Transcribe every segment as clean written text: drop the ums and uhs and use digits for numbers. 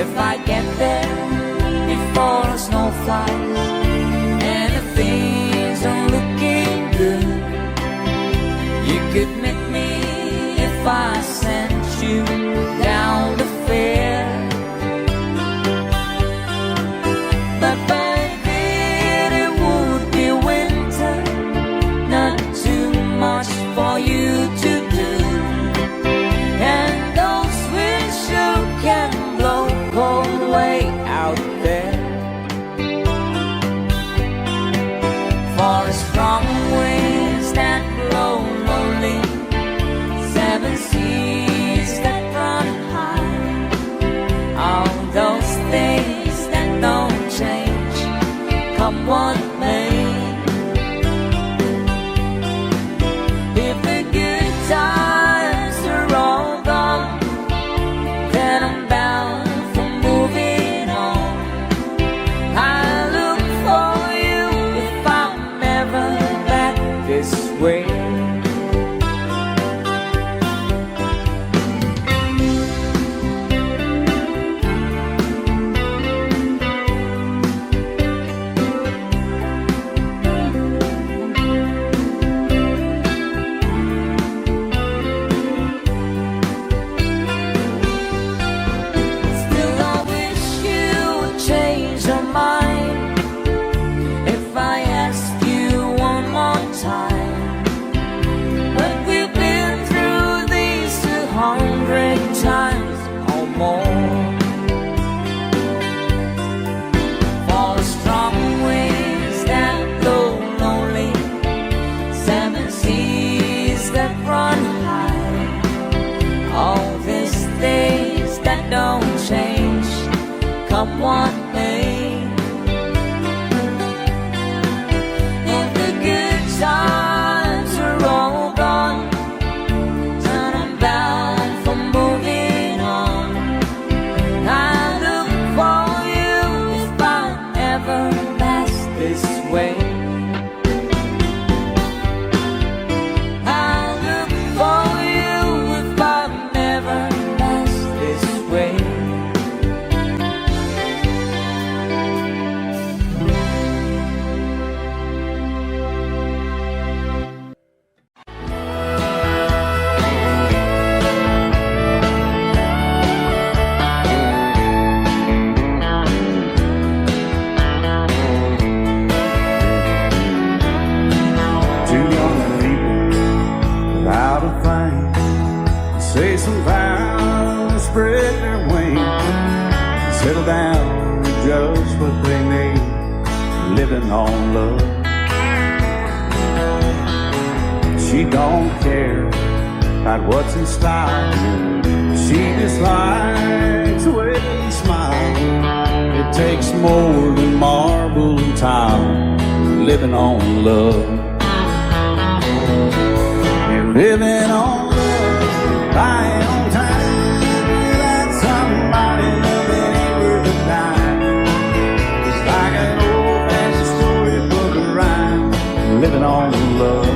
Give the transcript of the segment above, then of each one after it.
if I get there before the snow flies and the things are looking good. You could meet me if I sent you down the fair. But baby, it would be winter, not too much for you to do, and those winds sure can blow cold way out there. For the strong winds that blow lonely, 7 seas that run high, all those things that don't change, come what may. If the good times are all gone, then I'm bound for moving on. I look for you if I'm ever back this way. Still I wish you would change your mind if I asked you one more time. But we've been through these 200 times or more. For the strong winds that blow lonely, 7 seas that run high, all these things that don't change, come what may. If the good times are all gone, then I'm bound for moving on. I look for you if I ever pass this way. I look for you if I never pass this way. Two young people without a thing, say some vows, spread their wings, settle down to just what they need, living on love. She don't care about what's in style, she just likes the way they smile. It takes more than marble and tile, living on love. You're living on love, buying on time, without somebody loving ain't worth a dime. It's like an old-fashioned storybook of rhyme, living on love.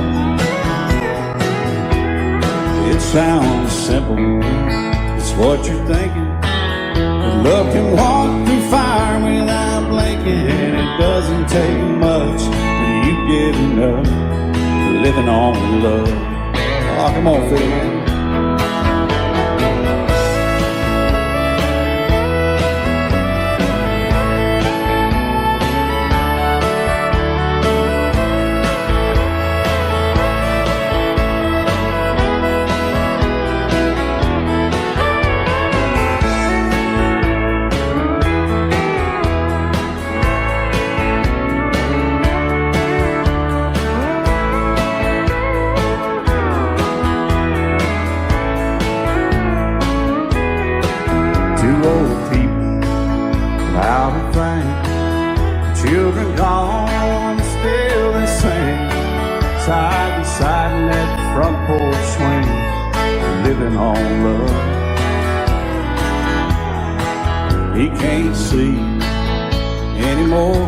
It sounds simple, it's what you're thinking, but love can walk through fire without blinking, and it doesn't take much till you get enough, living on love. Oh, come on, Phil, man. Two old people without a thing, children gone, still they sing, side by side in that front porch swing, living on love. He can't see anymore,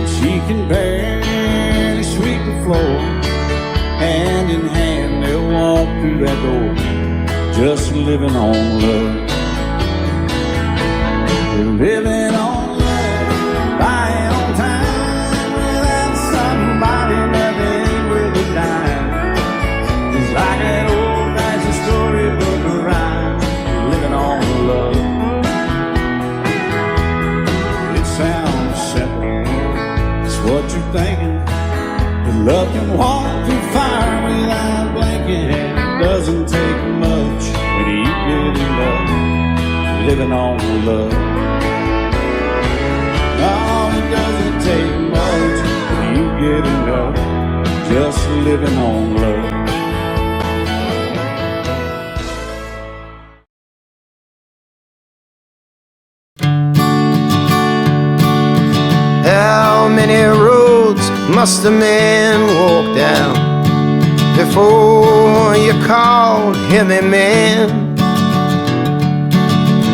she can barely sweep the floor. Hand in hand they'll walk through that door, just living on love. You're living on love, buying on time without somebody that ain't worth a dime. It's like an old-fashioned storybook rhyme. You're living on love. It sounds simple, it's what you're thinking. But love can walk through fire without blinking. It doesn't take much when you get in love. Living on love. Oh, it doesn't take much when you get enough. Just living on love. How many roads must a man walk down before you call him a man?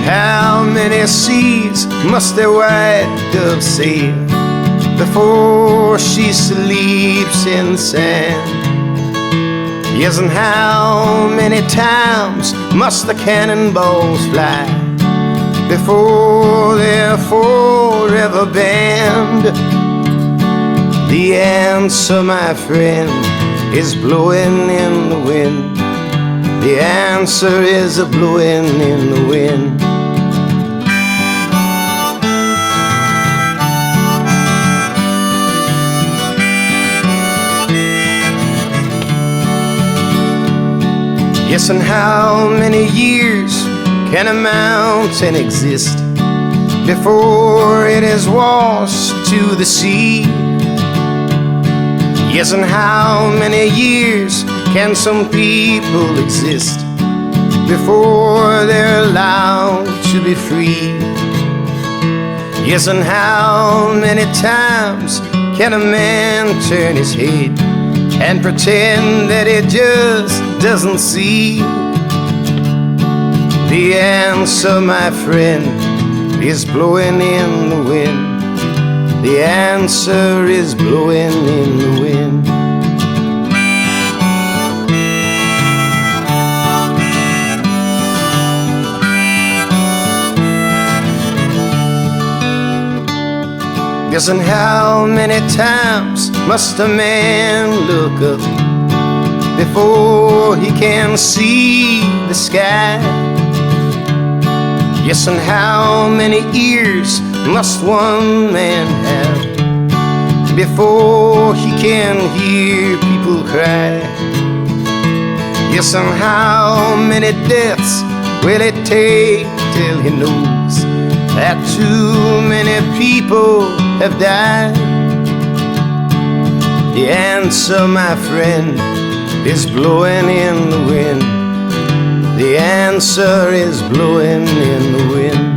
How many seas must a white dove sail before she sleeps in the sand? Yes, and how many times must the cannonballs fly before they're forever banned? The answer, my friend, is blowing in the wind. The answer is a blowing in the wind. Yes, and how many years can a mountain exist before it is washed to the sea? Yes, and how many years can some people exist before they're allowed to be free? Yes, and how many times can a man turn his head and pretend that it just doesn't see? The answer, my friend, is blowing in the wind. The answer is blowing in the wind. Yes, and how many times must a man look up before he can see the sky? Yes, and how many ears must one man have before he can hear people cry? Yes, and how many deaths will it take till he knows that too many people have died? The answer, my friend, is blowing in the wind. The answer is blowing in the wind.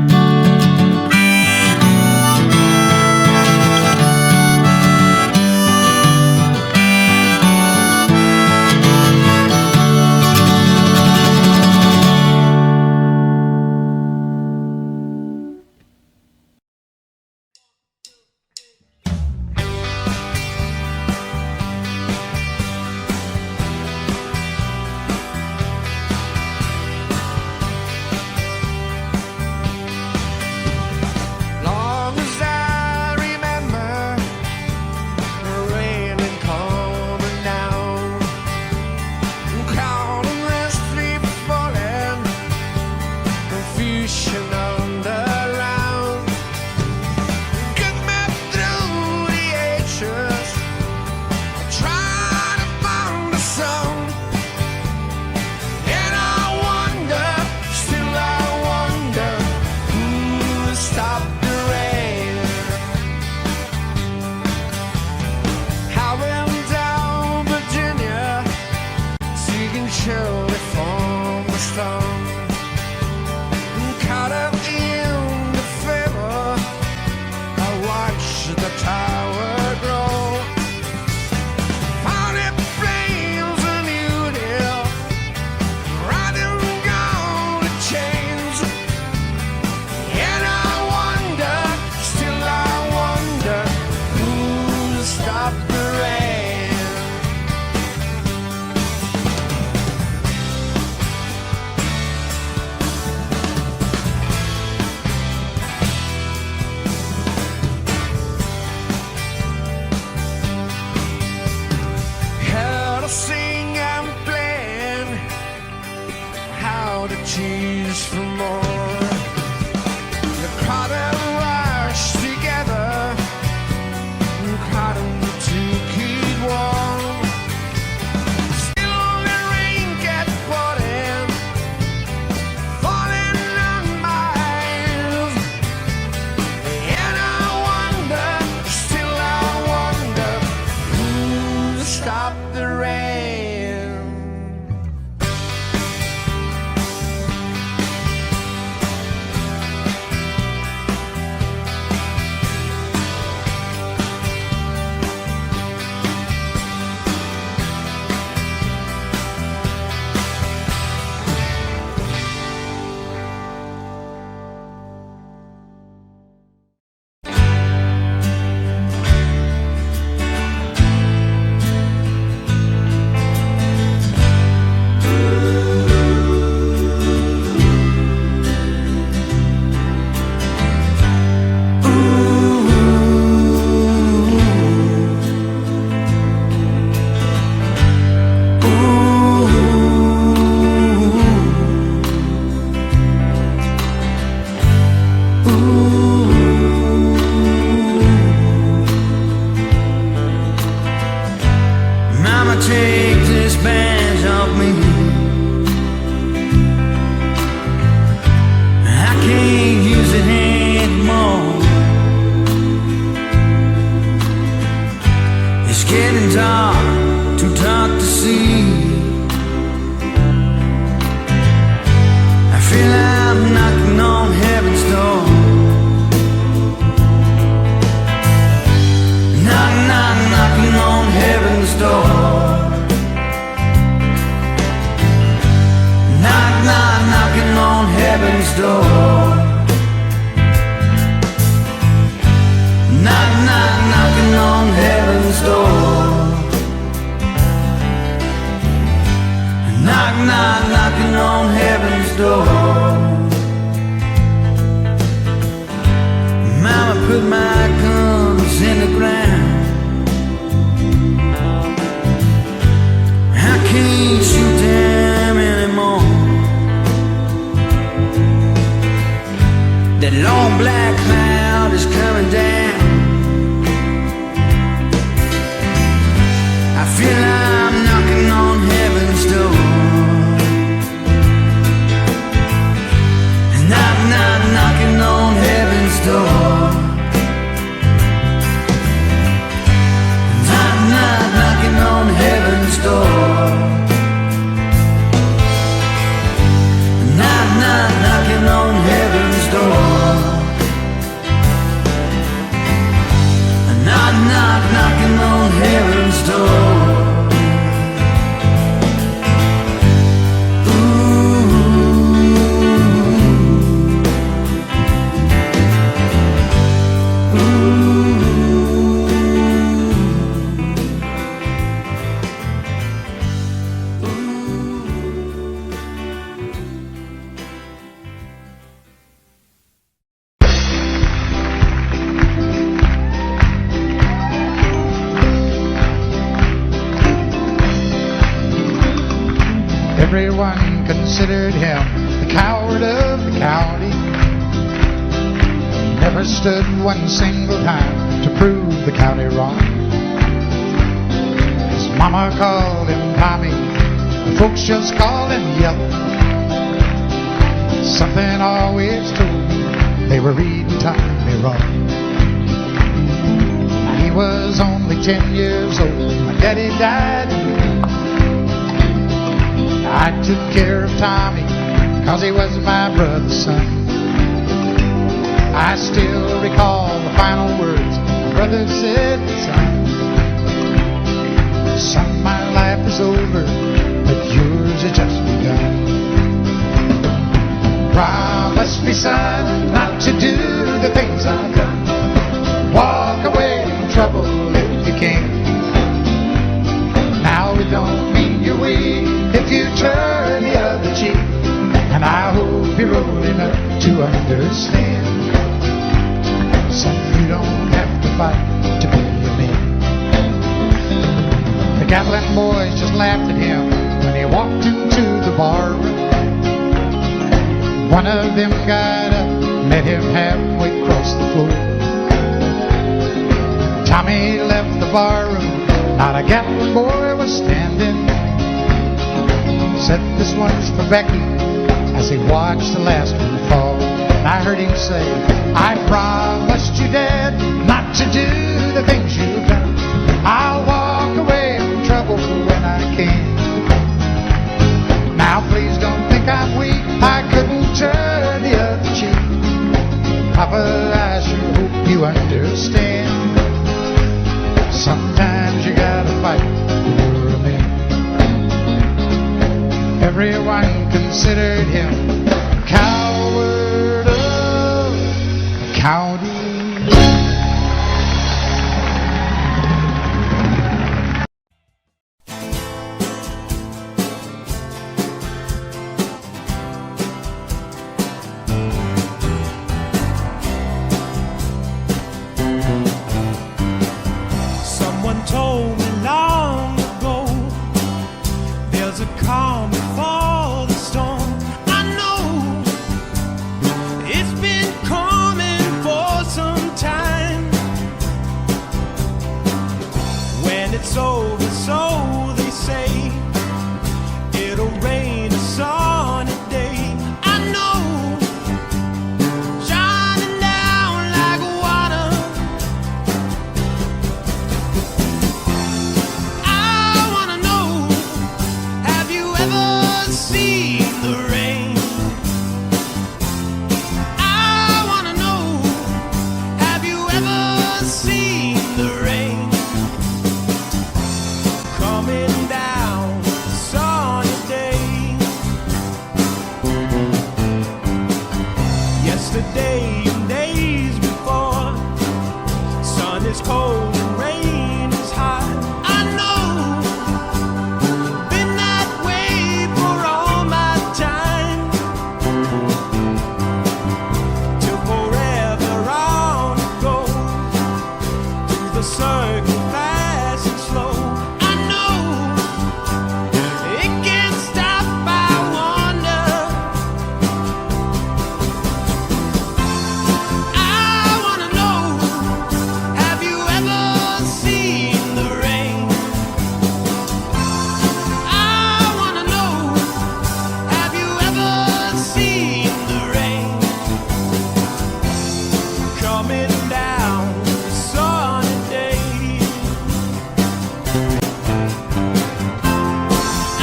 knock, knocking on heaven's door. Mama put my guns in the ground. I can't shoot them anymore. That long black cloud is coming down. I feel I'm knocking on heaven's door. Knock, knock, knocking on heaven's door. Knock, knock, knocking on heaven's door. Knock, knock, knocking on heaven's door. Knock, knock, knocking on heaven's door. Everyone considered him the coward of the county. Never stood one single time to prove the county wrong. His mama called him Tommy, the folks just called him Yellow. Something always told me they were reading Tommy wrong. He was only 10 years old, my daddy died. I took care of Tommy, 'cause he was my brother's son. I still recall the final words my brother said, son, my life is over, but yours has just begun. Promise me, son, not to do the things I've done. Walk away from trouble if you can. Now it don't mean you're weak if you turn the other cheek, and I hope you're old enough to understand. Son, you don't have to fight to be a man. The Gatlin boys just laughed at him when he walked into the bar room. One of them got up, met him halfway across the floor. Tommy left the bar room, not a Gatlin boy was standing. Said, this one's for Becky, as he watched the last one fall. And I heard him say, I promised you, Dad, not to do the things you've done. I'll walk away from trouble when I can. Now please don't think I'm weak, I couldn't turn the other cheek. Papa, I sure hope you understand. Sometimes you gotta fight for a man. Everyone considered him a coward of the county. Someone told me long ago, there's a calm before the storm. I know it's been coming for some time. When it's over, so they say, it'll rain a sunny day. I know, shining down like water. I wanna know, have you ever seen the rain? I wanna know, have you ever seen the rain? Coming down a sunny day. Yesterday and days before, sun is cold and rain is hot. I know, been that way for all a circle fast and slow. I know it can't stop, I wonder. I wanna know, have you ever seen the rain? I wanna know, have you ever seen the rain coming down a sunny day?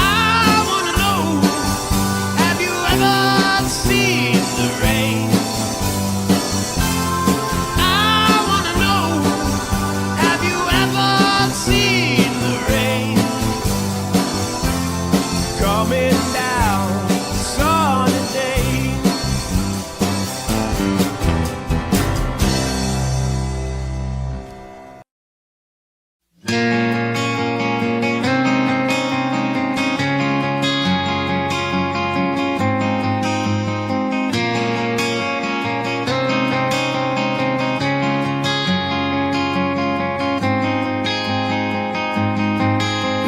I wanna know, have you ever seen the rain? I wanna know, have you ever seen the rain coming down a sunny day?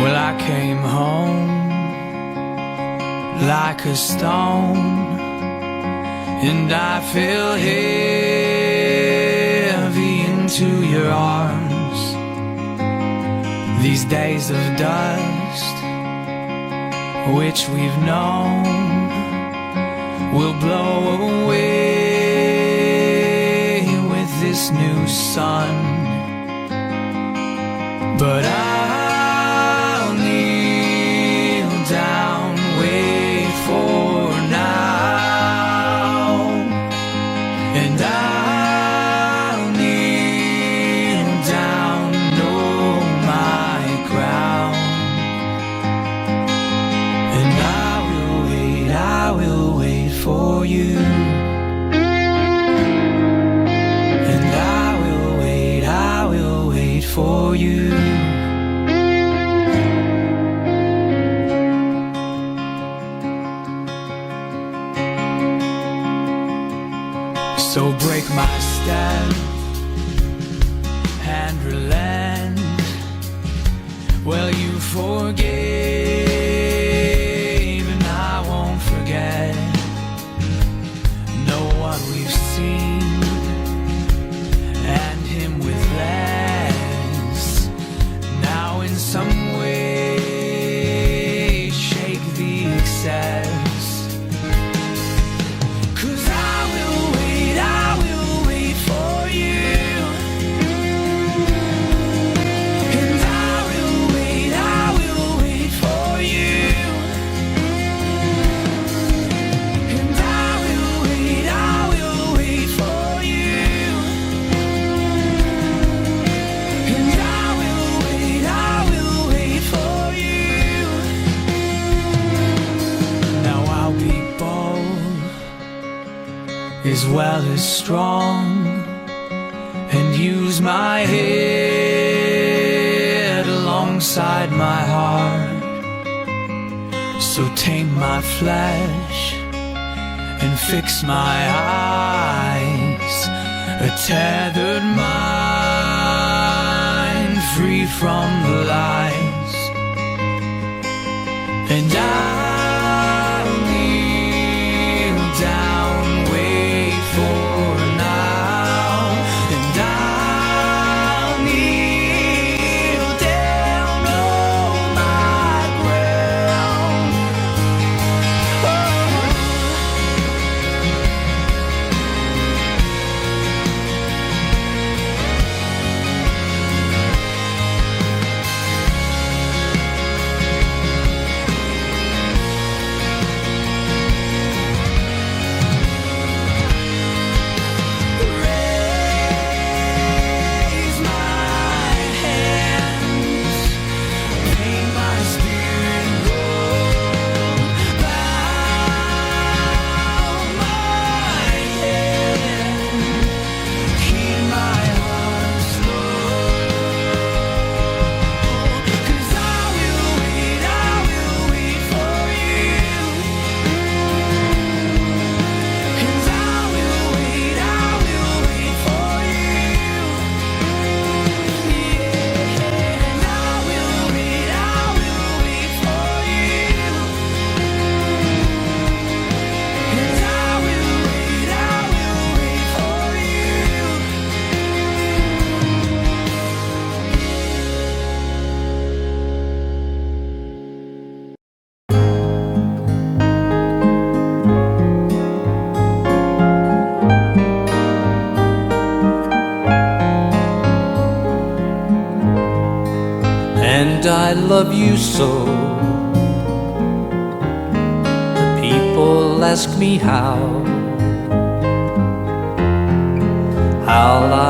Well, I came home like a stone, and I fell heavy into your arms. These days of dust, which we've known, will blow away with this new sun. But I'll kneel down, wait for now, and I'll kneel down, know my ground, and I will wait for you, and I will wait for you. So break my step and relent. Well, you forgave, and I won't forget. Know what we've seen, and him with less. Now in some way shake the excess. 'Cause I will wait for you, and I will wait for you, and I will wait for you, and I will wait for you. Now I'll be bold as well as strong, and use my head alongside my heart. So tame my flesh and fix my eyes, a tethered mind free from the lies, and I'll kneel down, wait for now, and I'll kneel down on my ground. I love you so. The people ask me how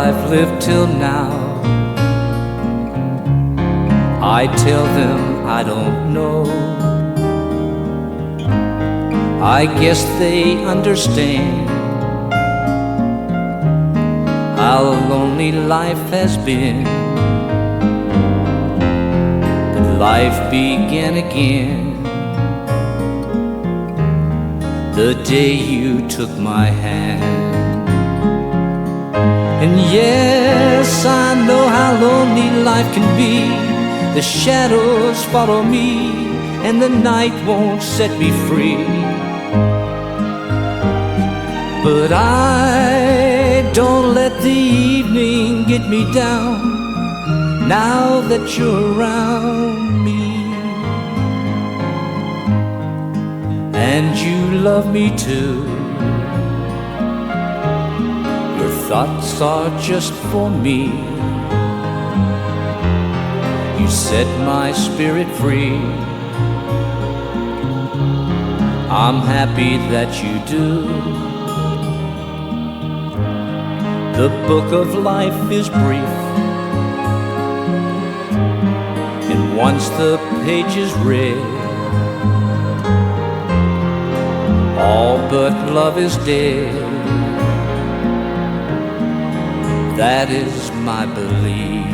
I've lived till now. I tell them I don't know. I guess they understand how lonely life has been. But life began again the day you took my hand. And yes, I know how lonely life can be. The shadows follow me, and the night won't set me free. But I don't let the evening get me down now that you're around me. And you love me too. Your thoughts are just for me. You set my spirit free. I'm happy that you do. The book of life is brief, and once the page is read, all but love is dead. That is my belief.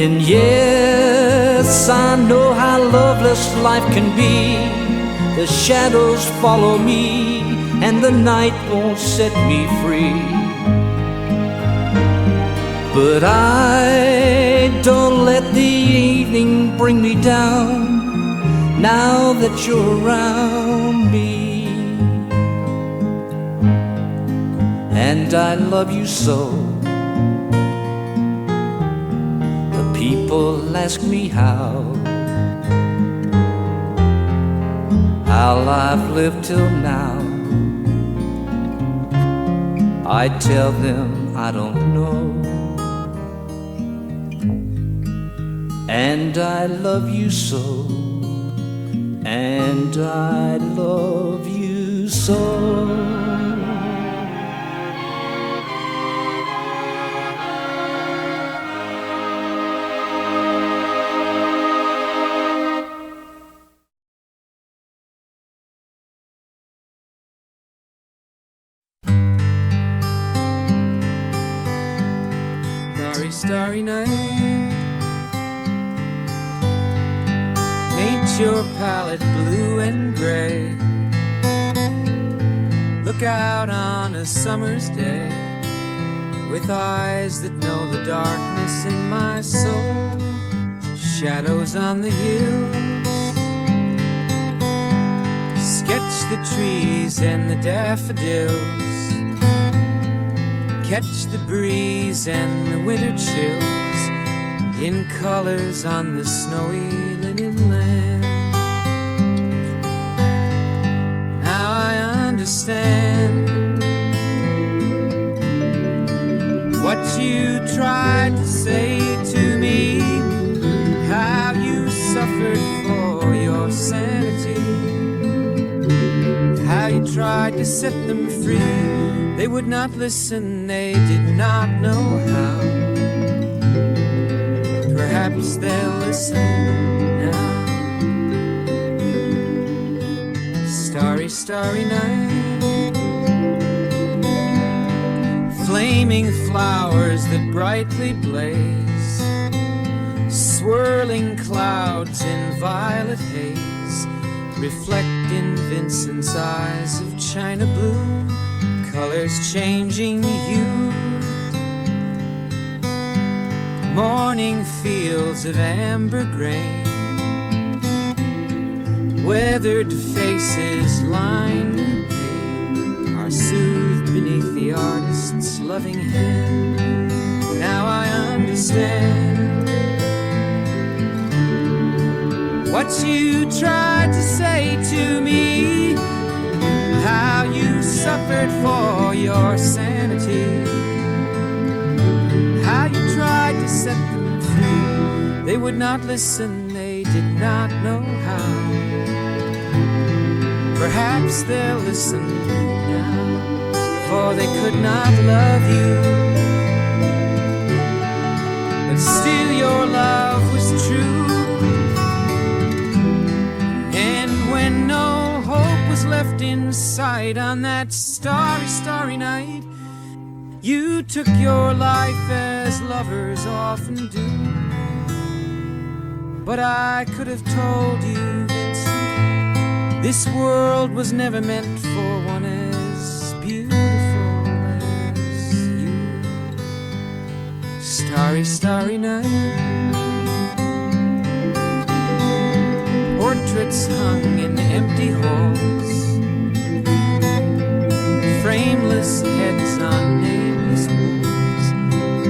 And yes, I know how loveless life can be. The shadows follow me, and the night won't set me free. But I don't let the evening bring me down now that you're around me. And I love you so. The people ask me how I've lived till now. I tell them I don't know. And I love you so. And I love you so. Starry night, paint your palette blue and gray. Look out on a summer's day with eyes that know the darkness in my soul. Shadows on the hills, sketch the trees and the daffodils. Catch the breeze and the winter chills in colors on the snowy linen land. Now I understand what you tried to say to me, how you suffered for your sanity, how you tried to set them free. They would not listen, they did not know how. Perhaps they'll listen now. Starry, starry night, flaming flowers that brightly blaze, swirling clouds in violet haze, reflect in Vincent's eyes of china blue. Colors changing hue, morning fields of amber grain, weathered faces lined in pain are soothed beneath the artist's loving hand. Now I understand what you tried to say to me, how you suffered for your sanity, how you tried to set them free. They would not listen, they did not know how. Perhaps they'll listen now, for they could not love you. But still your love was true. And when no hope was left in sight on that starry, starry night, you took your life as lovers often do. But I could have told you that this world was never meant for one as beautiful as you. Starry, starry night, portraits hung in empty halls, frameless heads on nameless walls,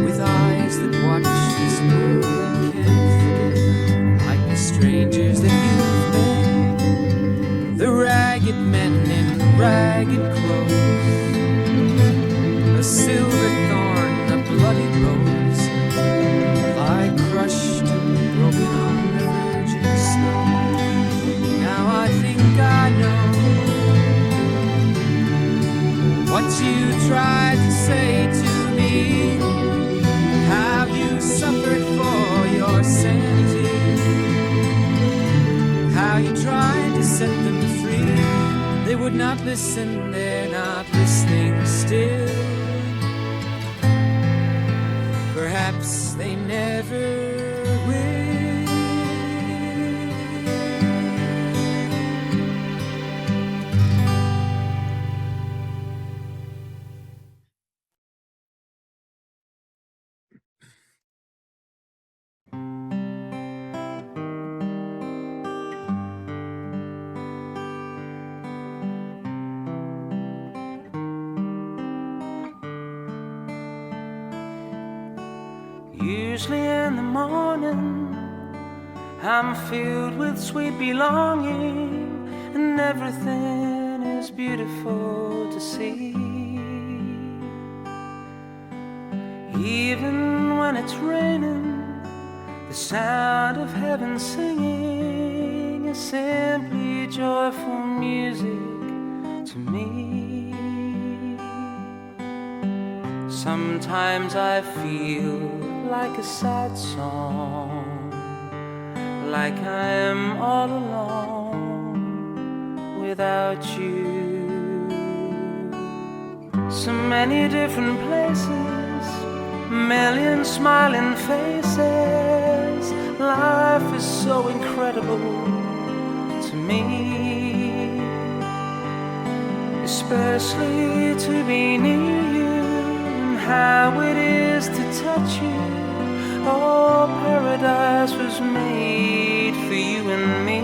with eyes that watch this world and can't forget, like the strangers that you've met, the ragged men in ragged clothes, a silver thorn, a bloody rose, lie crushed and broken on the virgin snow. Now I think I know what you tried to say to me, how you suffered for your sanity, how you tried to set them free. They would not listen, they're not listening still. Perhaps they never will. Usually in the morning I'm filled with sweet belonging, and everything is beautiful to see. Even when it's raining, the sound of heaven singing is simply joyful music to me. Sometimes I feel like a sad song, like I am all alone without you. So many different places, million smiling faces. Life is so incredible to me, especially to be near you, and how it is to touch you. Oh, paradise was made for you and me.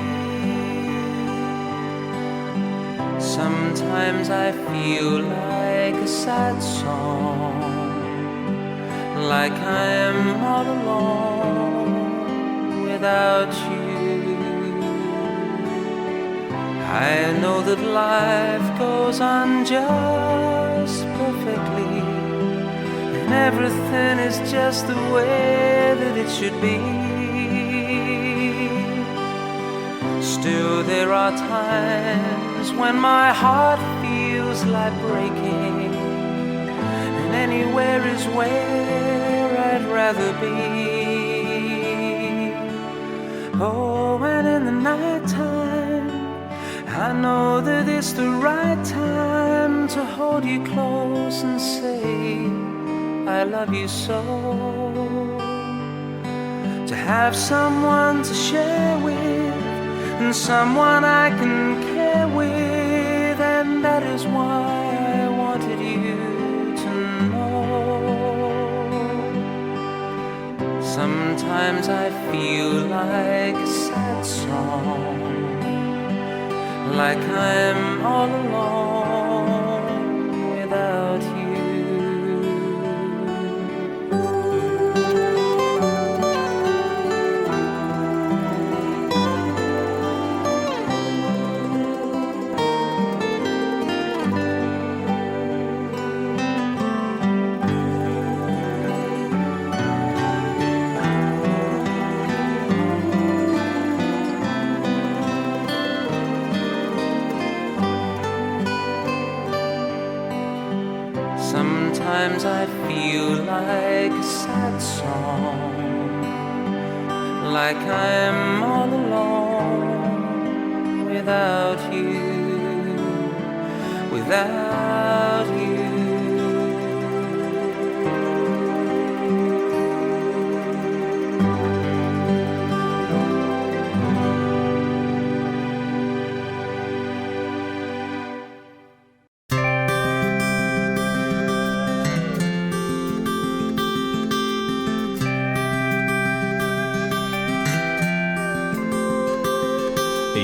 Sometimes I feel like a sad song, like I am all alone without you. I know that life goes on just perfectly, and everything is just the way that it should be. Still there are times when my heart feels like breaking, and anywhere is where I'd rather be. Oh, and in the night time I know that it's the right time to hold you close and say I love you so. To have someone to share with, and someone I can care with, and that is why I wanted you to know. Sometimes I feel like a sad song, like I'm all alone without you. I feel like a sad song, like I'm all alone without you, without you.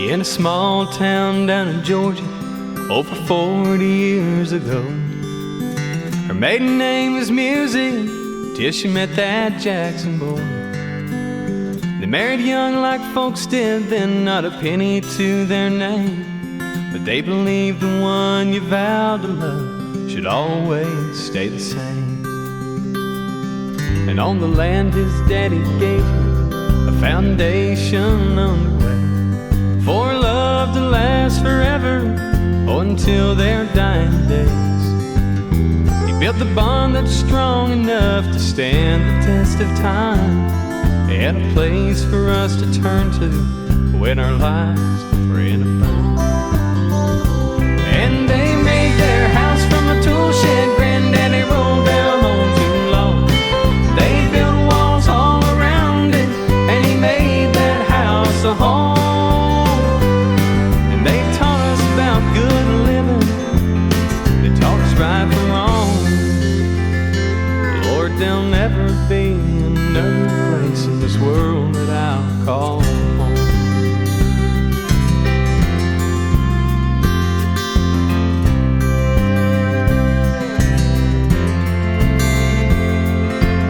In a small town down in Georgia, over 40 years ago, her maiden name was Music, till she met that Jackson boy. They married young like folks did then, not a penny to their name, but they believed the one you vowed to love should always stay the same. And on the land his daddy gave her a foundation on the way for love to last forever, or until their dying days. He built the bond that's strong enough to stand the test of time. They had a place for us to turn to when our lives were in a bind. And they made their house from a tool shed Granddaddy rolled down on too long. They built walls all around it, and he made that house a home. Right from wrong, Lord, there'll never be another place in this world that I'll call home.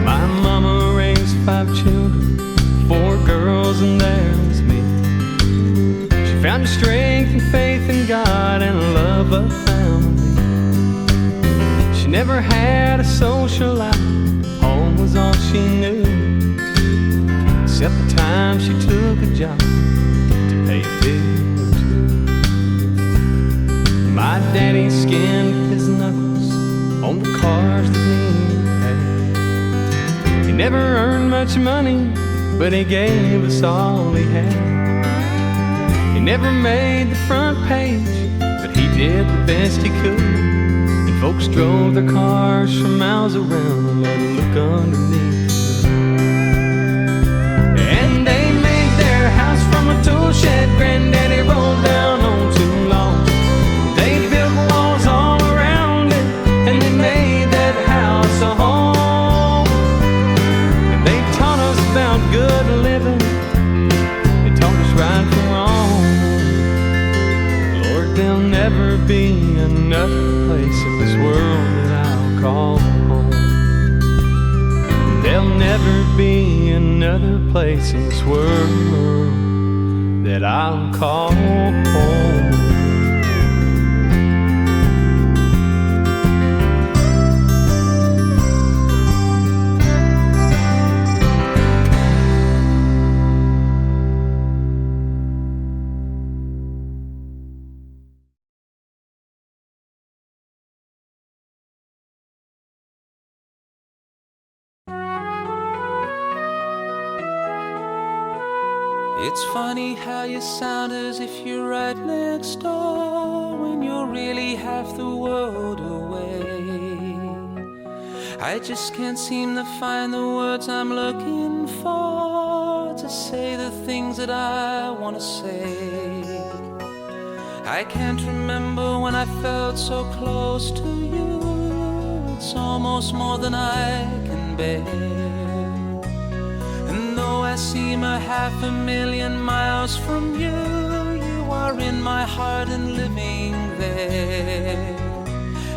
My mama raised 5 children, 4 girls and there was me. She found the strength and faith in God and a love of family. She never had a social life, home was all she knew, except the time she took a job to pay a bill or two. My daddy skinned his knuckles on the cars that he had. He never earned much money, but he gave us all he had. He never made the front page, but he did the best he could. Folks drove their cars for miles around and let them look underneath. And they made their house from a tool shed Granddaddy rolled down on too long. They built walls all around it, and they made that house a home. And they taught us about good living, they taught us right from wrong. Lord, there'll never be another place in this world that I'll call home. There'll never be another place in this world that I'll call home. It's funny how you sound as if you're right next door when you're really half the world away. I just can't seem to find the words I'm looking for to say the things that I want to say. I can't remember when I felt so close to you. It's almost more than I can bear. Though I seem 500,000 miles from you, you are in my heart and living there.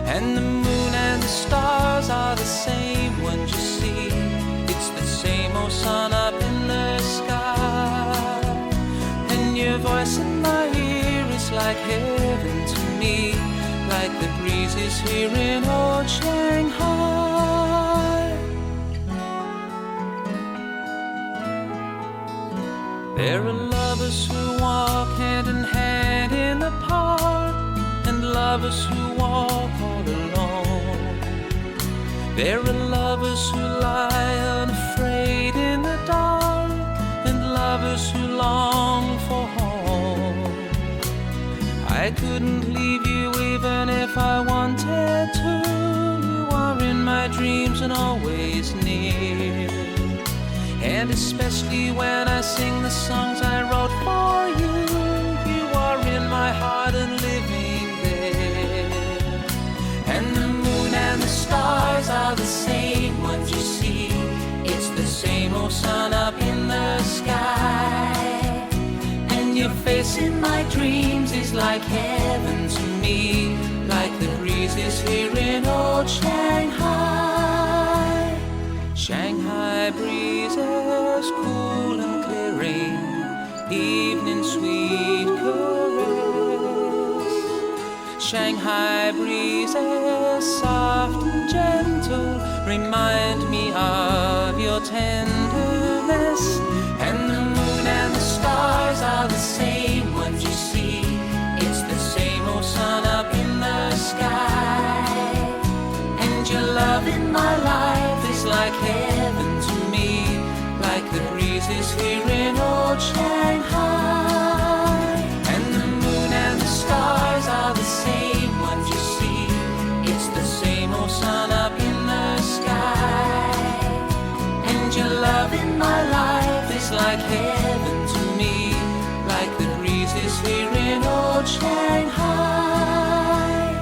And the moon and the stars are the same ones you see. It's the same old sun up in the sky. And your voice in my ear is like heaven to me, like the breezes here in old Shanghai. There are lovers who walk hand in hand in the park, and lovers who walk all alone. There are lovers who lie unafraid in the dark, and lovers who long for home. I couldn't leave you even if I wanted to. You are in my dreams and always near. And especially when I sing the songs I wrote for you, you are in my heart and living there. And the moon and the stars are the same ones you see. It's the same old sun up in the sky. And your face in my dreams is like heaven to me, like the breezes here in old Shanghai. Shanghai breezes cool and clearing, evening sweet caress. Shanghai breezes soft and gentle remind me of your tenderness. And the moon and the stars are the same ones you see. It's the same old sun up in the sky. And your love in my life is like heaven to me, like the breezes here in old Shanghai. And the moon and the stars are the same ones you see. It's the same old sun up in the sky. And your love in my life is like heaven to me, like the breezes here in old Shanghai,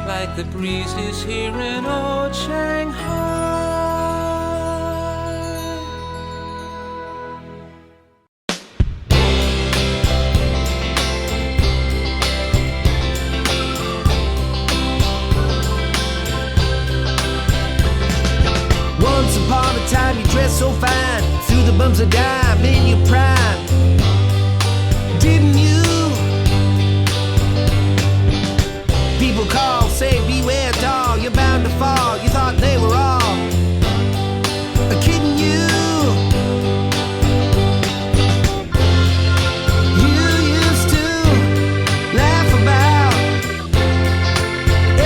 like the breezes here in old Shanghai. Once upon a time you dressed so fine, threw the bums a dime in your prime, didn't you? People call, say beware dog, you're bound to fall. You thought they were all kidding you. You used to laugh about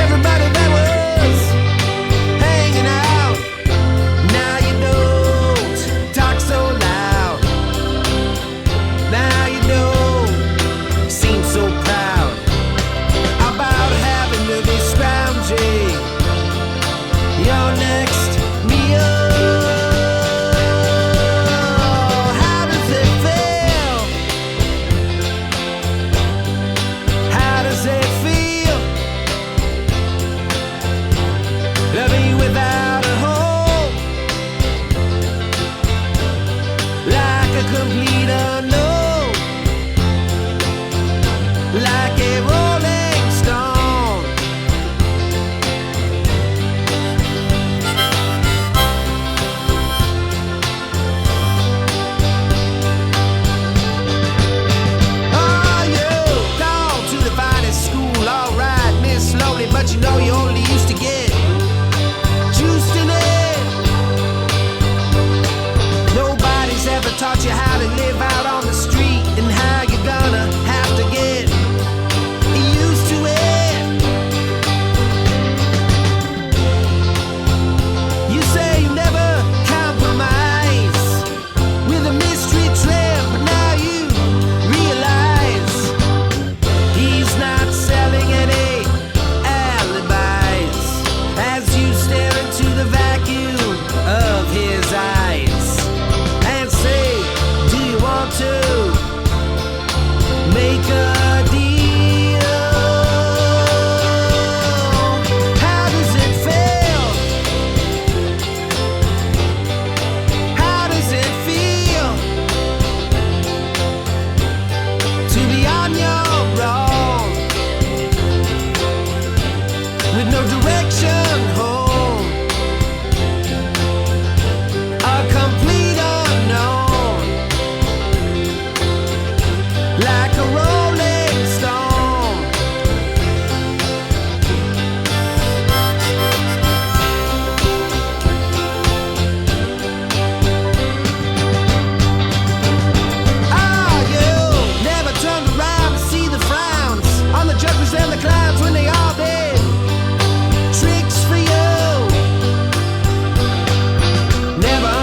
everybody that was hanging out. Now you don't talk so loud. Now you don't seem so proud about having to be scrounging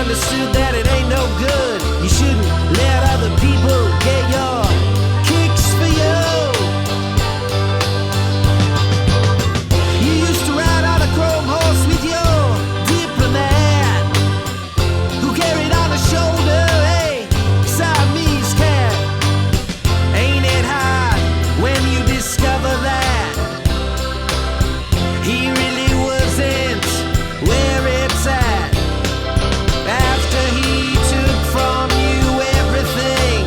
understood that it ain't no good. You shouldn't let other people get your kicks for you. You used to ride on a chrome horse with your diplomat, who carried on his shoulder a Siamese cat. Ain't it hard when you discover that he really wasn't where it's at? After he took from you everything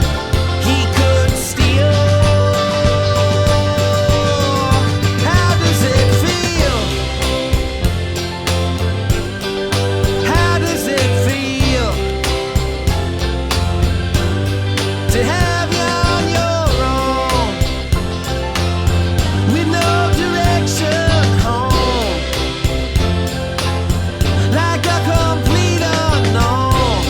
he could steal. How does it feel? How does it feel to have you on your own with no direction home, like a complete unknown,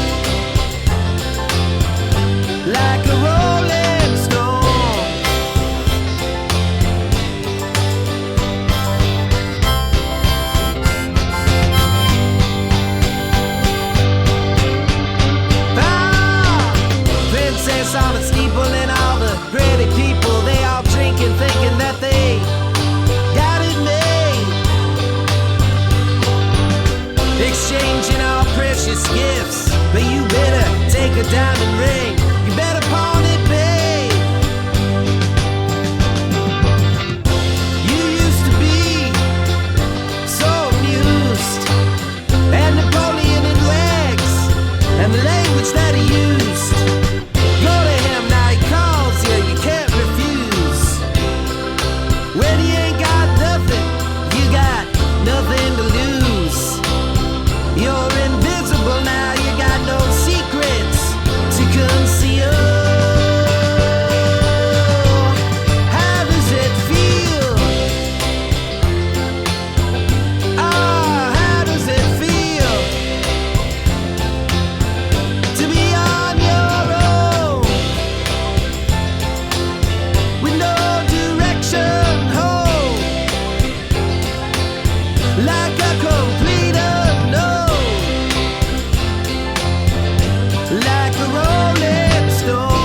like a rolling stone? Ah, princess on a steeple and all the pretty people, they all drinking, thinking that they got it made, exchanging all precious gifts. But you better take a diamond ring, you better pawn it, babe. You used to be so amused at Napoleon and legs and the language that he used. Go to him now, he calls you, you can't refuse. When you ain't got nothing, you got nothing to lose. You're invisible now, you got no secrets to conceal. How does it feel? Ah, how does it feel to be on your own with no direction home, like a complete unknown, like a rolling stone?